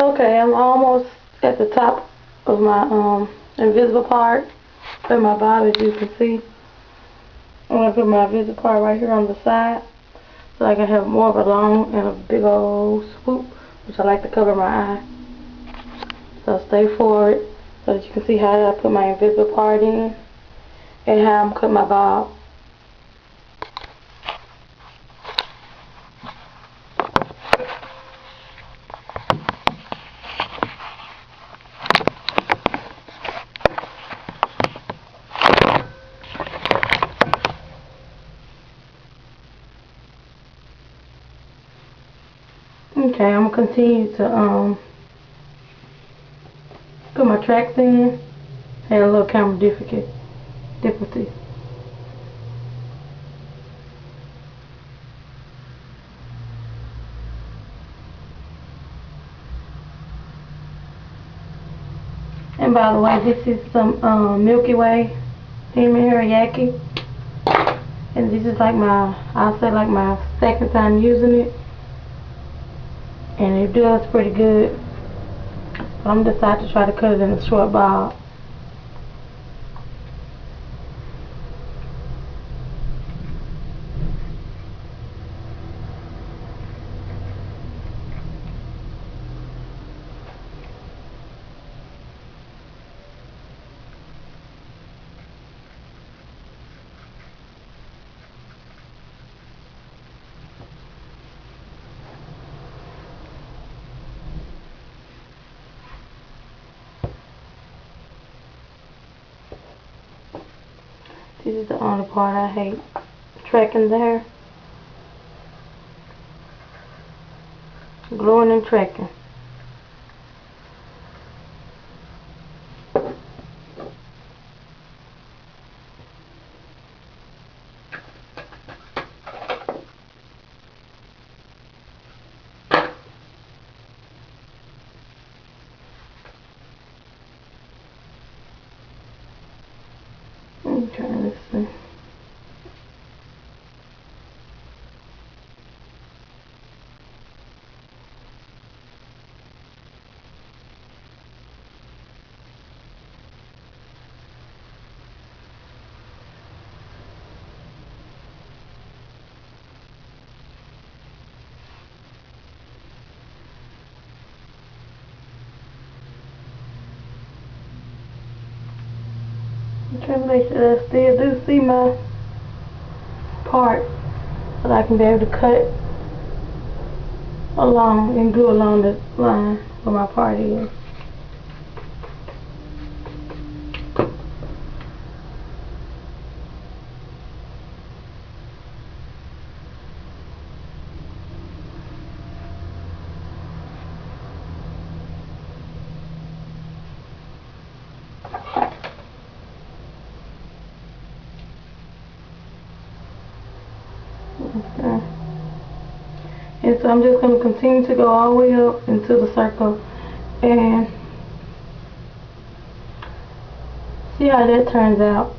Okay, I'm almost at the top of my invisible part for my bob, as you can see. I'm going to put my invisible part right here on the side so I can have more of a long and a big old swoop, which I like to cover my eye. So stay forward so that you can see how I put my invisible part in and how I'm cutting my bob. Okay, I'm gonna continue to put my tracks in and a little camera difficulty. And by the way, this is some Milky Way Demon Teriyaki, and this is like I'll say like my second time using it, and it does pretty good. But I'm decided to try to cut it in a short bob. This is the only part I hate, tracking there, gluing and tracking. Okay, let's see. I'm trying to make sure I still do see my part so that I can be able to cut along and glue along the line where my part is. Okay. And so I'm just going to continue to go all the way up into the circle and see how that turns out.